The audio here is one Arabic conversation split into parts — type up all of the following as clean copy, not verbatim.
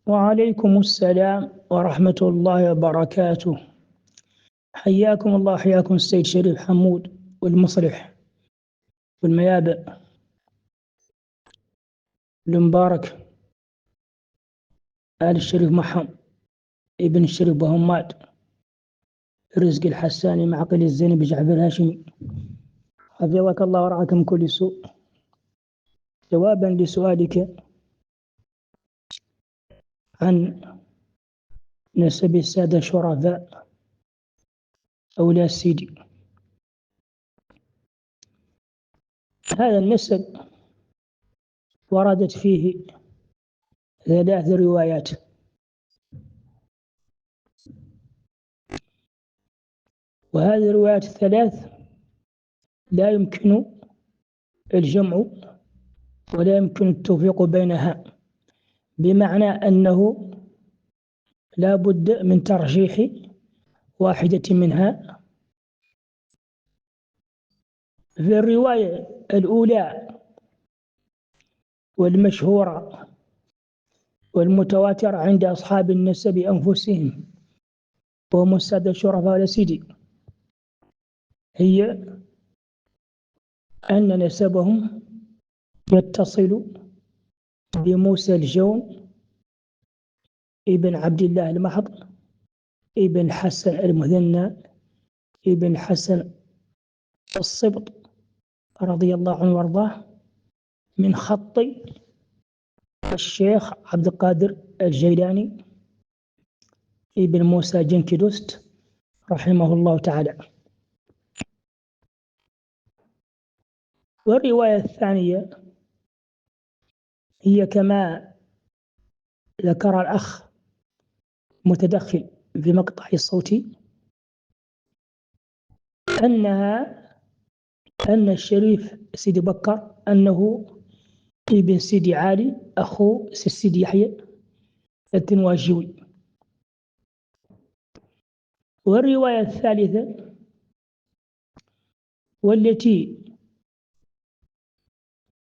وعليكم السلام ورحمة الله وبركاته. حياكم الله، حياكم السيد شريف حمود والمصلح والميابئ المبارك آل الشريف محمد ابن الشريف بهماد رزق الحساني معقل الزينب جعفر الهاشمي، حفظك الله ورعاك من كل سوء. جوابا لسؤالك عن نسب السادة الشرفاء أولياء السيدي، هذا النسب وردت فيه 3 روايات. وهذه الروايات 3 لا يمكن الجمع ولا يمكن التوفيق بينها، بمعنى أنه لا بد من ترجيح واحدة منها. في الرواية الأولى والمشهورة والمتواترة عند أصحاب النسب أنفسهم وهم السادة الشرفاء السيدي، هي أن نسبهم يتصل بموسى الجون ابن عبد الله المحض ابن حسن المثنى ابن حسن الصبط رضي الله عنه وارضاه، من خط الشيخ عبد القادر الجيلاني ابن موسى جنكدوست رحمه الله تعالى. والرواية الثانية هي كما ذكر الأخ متدخل في مقطع الصوتي، أن الشريف سيدي بكر أنه ابن سيدي علي أخو سيدي يحيى التنواجوي. والرواية الثالثة والتي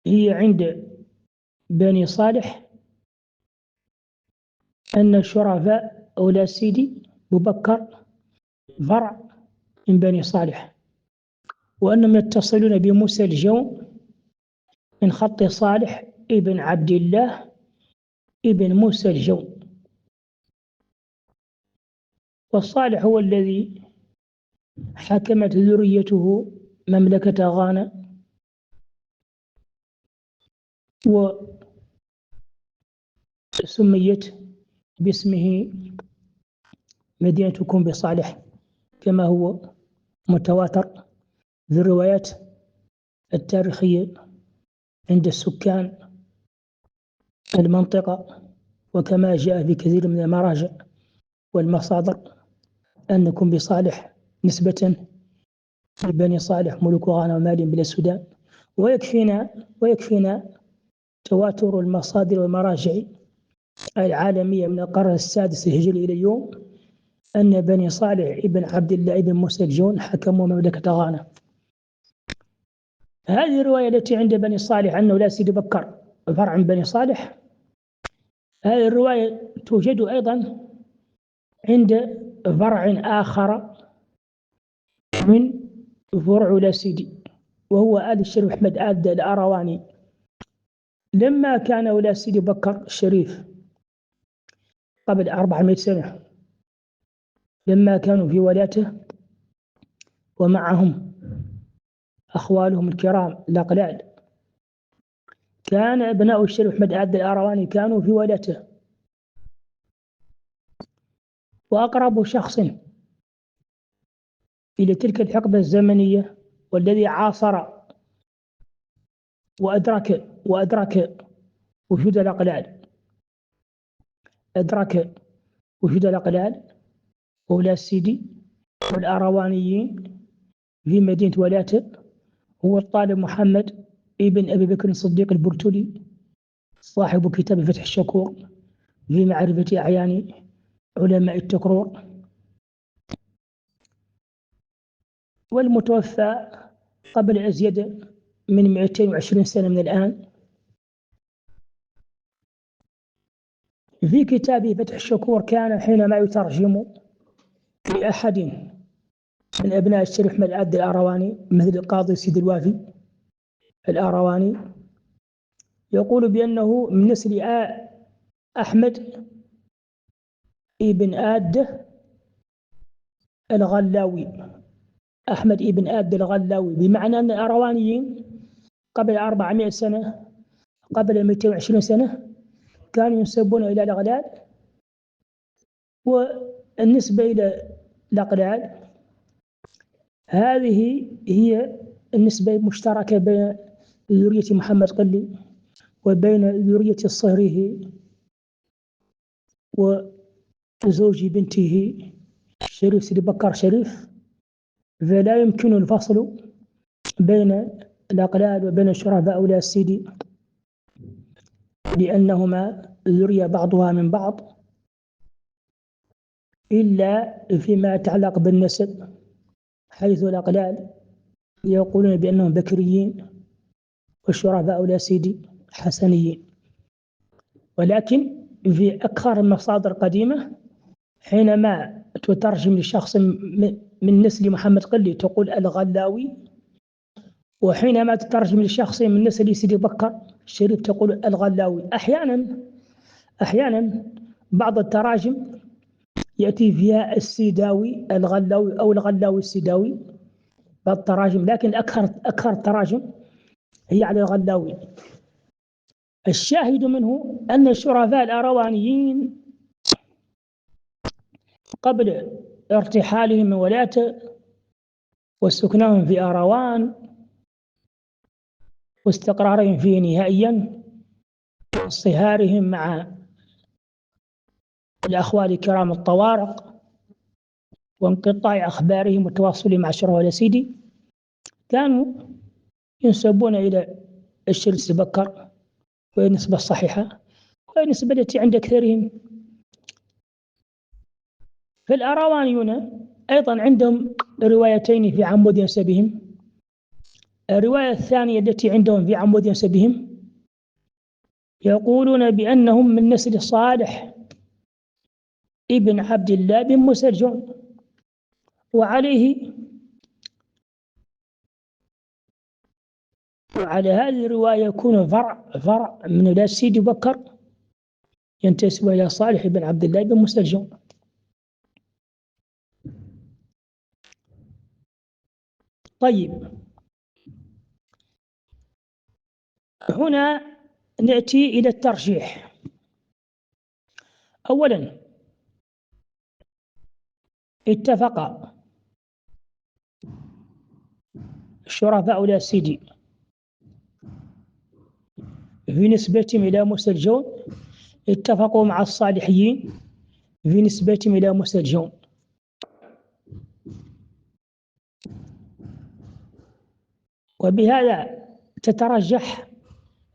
هي عند بني صالح أن الشرفاء أولاد سيدي بكر فرع من بني صالح، وأنهم يتصلون بموسى الجون من خط صالح ابن عبد الله ابن موسى الجون. والصالح هو الذي حكمت ذريته مملكة غانا، وسميت باسمه مدينة كوم بصالح كما هو متواتر في الروايات التاريخية عند السكان المنطقة، وكما جاء في كثير من المراجع والمصادر أن كوم بصالح نسبة لبني صالح ملوك غانا ومالي بلا السودان. ويكفينا تواتر المصادر والمراجع العالمية من القرن السادس الهجري إلى اليوم أن بني صالح ابن عبد الله ابن موسى الجون حكموا مملكة غانا. هذه الرواية التي عند بني صالح أنه لا سيدي بكر فرع من بني صالح، هذه الرواية توجد أيضا عند فرع آخر من فروع لا سيدي، وهو آل الشريف أحمد آل الأرواني. لما كان ولا سيدي بكر الشريف قبل 400 سنة، لما كانوا في ولايته ومعهم أخوالهم الكرام الأقلال، كان أبناء الشريف أحمد آل الأرواني كانوا في ولايته، وأقرب شخص إلى تلك الحقبة الزمنية والذي عاصر وأدرك وجود الأقلال، ولا سيدي والأروانيين في مدينة ولايته، هو الطالب محمد ابن أبي بكر الصديق البرتولي صاحب كتاب فتح الشكور في معرفة أعيان علماء التكرور، والمتوفى قبل أزيد من 220 سنة من الآن. في كتابه فتح الشكور كان حينما يترجم لأحد من أبناء الشريف أحمد العبد الأرواني مثل القاضي سيد الوافي الأرواني، يقول بأنه من نسل أحمد ابن آد الغلاوي، أحمد ابن آد الغلاوي، بمعنى أن الأروانيين قبل 400 سنة قبل 220 سنة كانوا ينسبون إلى الأغلال، والنسبة إلى الأقلال هذه هي النسبة المشتركة بين ذرية محمد قلي وبين ذرية الصهري وزوج بنته شريف سيدي بكر شريف، فلا يمكن الفصل بين الأقلال وبين الشرفاء أولاد السيدي لأنهما ذرية بعضها من بعض، إلا فيما يتعلق بالنسب، حيث الأقلال يقولون بأنهم بكريين والشرفاء أولاد السيدي حسنيين. ولكن في أكثر المصادر القديمة حينما تترجم لشخص من نسل محمد قلي تقول الغلاوي، وحينما تترجم لشخص من نسل سيدي بكر الشريف تقول الغلاوي. أحيانا بعض التراجم يأتي فيها السيداوي الغلاوي أو الغلاوي السيداوي بعض التراجم، لكن أكثر التراجم هي على الغلاوي. الشاهد منه أن الشرفاء الأروانيين قبل ارتحالهم من ولايته وسكنهم في أروان واستقرارهم فيه نهائيا واصطهارهم مع الأخوال الكرام الطوارق وانقطاع أخبارهم وتواصلهم مع الشرف والسيدي، كانوا ينسبون إلى الشريف بكر، وهي النسبة الصحيحة وهي النسبة التي عند أكثرهم. فالأروانيون أيضا عندهم روايتين في عمود نسبهم. الرواية الثانية التي عندهم في عمود نسبهم يقولون بأنهم من نسل صالح ابن عبد الله بن مسرجون، وعلى هذه الرواية يكون فرع من أولاد سيدي بكر ينتسب إلى صالح بن عبد الله بن مسرجون. طيب، هنا نأتي إلى الترجيح. أولا، اتفق الشرفاء أولاد سيدي في نسبتهم إلى مسرجون، اتفقوا مع الصالحيين في نسبتهم إلى مسرجون. وبهذا تترجح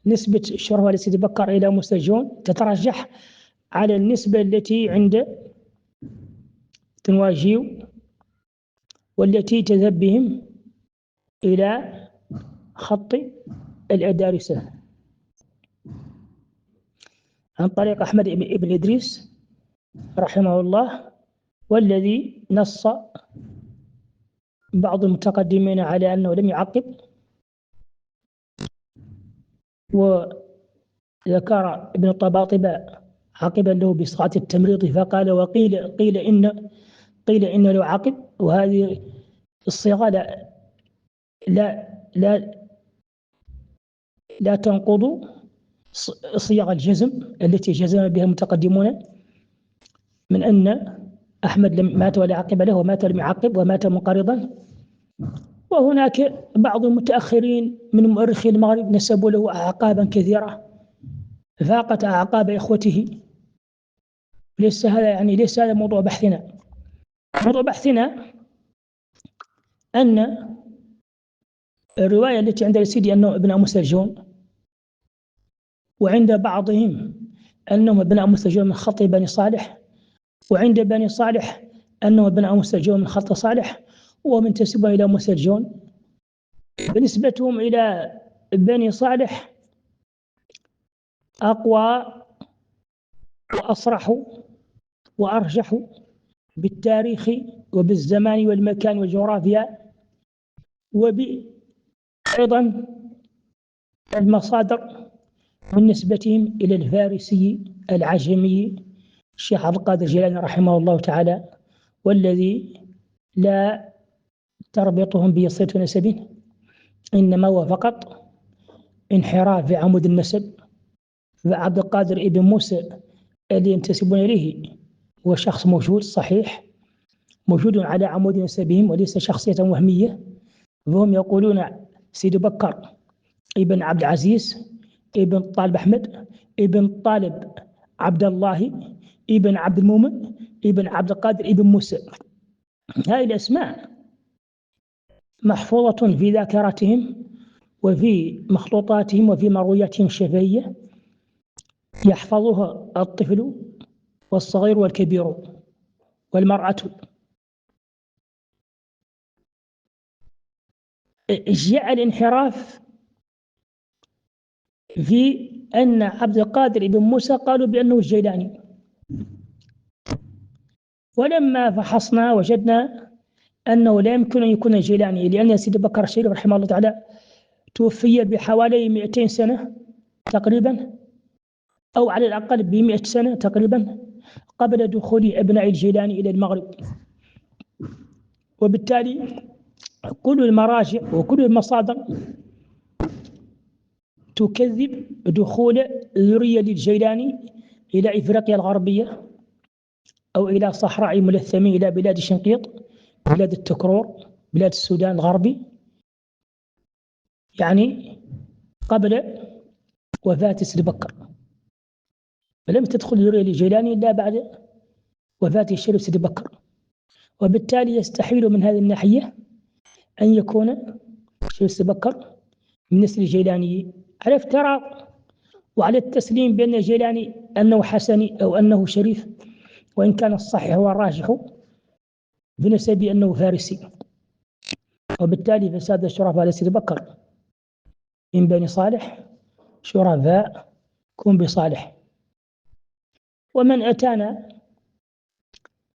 نسبة الشرفاء أولاد سيدي بكر إلى مسرجون، تترجح على النسبة التي عند تنواجيو والتي تذهب بهم إلى خط الأدارسة عن طريق أحمد بن إدريس رحمه الله، والذي نص بعض المتقدمين على أنه لم يعقب، وذكر ابن الطباطبة عقبا له بصيغة التمريض فقال قيل إن له عقب، وهذه الصيغة لا تنقض صيغ الجزم التي جزم بها المتقدمون من أن أحمد مات ولا عقب له ومات لم يعقب ومات منقرضا. وهناك بعض المتأخرين من مؤرخي المغرب نسبوا له أعقابا كثيرة فاقت أعقاب إخوته. ليس هذا موضوع بحثنا. موضوع بحثنا أن الرواية التي عند سيدي أنه ابن مسرجون، وعند بعضهم أنهم ابن مسرجون من خط بني صالح، وعند بني صالح أنه ابن مسرجون من خط صالح، ومن تنسبهم إلى مسرجون. بنسبتهم إلى بني صالح أقوى وأصرح وأرجح بالتاريخ وبالزمان والمكان والجغرافيا، وأيضا المصادر من نسبتهم إلى الفارسي العجمي الشيخ عبد القادر الجيلاني رحمه الله تعالى، والذي لا تربطهم به صلة نسب، إنما هو فقط انحراف في عمود النسب. فعبد القادر ابن موسى الذي ينتسبون إليه هو شخص موجود صحيح، موجود على عمود نسبهم وليس شخصية وهمية. وهم يقولون سيدي بكر ابن عبد العزيز ابن طالب أحمد ابن طالب عبد الله ابن عبد المؤمن ابن عبد القادر ابن موسى. هذه الأسماء محفوظة في ذاكرتهم وفي مخطوطاتهم وفي مروياتهم الشفهية، يحفظها الطفل والصغير والكبير والمرأة. جاء الانحراف في أن عبد القادر بن موسى قالوا بأنه الجيلاني، ولما فحصنا وجدنا أنه لا يمكن أن يكون الجيلاني، لأن سيدي بكر الشريف رحمه الله تعالى توفي بحوالي 200 سنة تقريبا، أو على الأقل ب100 سنة تقريبا قبل دخول أبناء الجيلاني إلى المغرب. وبالتالي كل المراجع وكل المصادر تكذب دخول ذرية الجيلاني إلى إفريقيا الغربية أو إلى صحراء ملثمين، إلى بلاد الشنقيط، بلاد التكرور، بلاد السودان الغربي، يعني قبل وفاة سيدي بكر. فلم تدخل ذرية الجيلاني إلا بعد وفاة الشريف سيدي بكر، وبالتالي يستحيل من هذه الناحية أن يكون الشريف سيدي بكر من نسل الجيلاني، على افتراض وعلى التسليم بأن الجيلاني أنه حسني أو أنه شريف، وإن كان الصحيح والراجح بنسب أنه فارسي. وبالتالي فساد الشرفاء على سيدي بكر من بني صالح شرفاء كن بصالح. ومن أتانا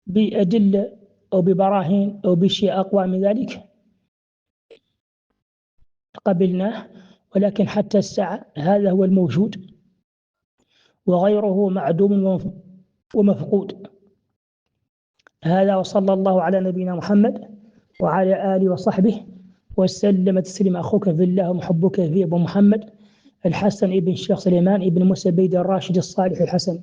بأدلة أو ببراهين أو بشيء أقوى من ذلك قبلناه، ولكن حتى الساعة هذا هو الموجود وغيره معدوم ومفقود. هذا وصلى الله على نبينا محمد وعلى آله وصحبه وسلم تسليما. أخوك في الله محبك في أبو محمد الحسن ابن الشيخ سليمان ابن موسى بيد الراشد الصالح الحسن.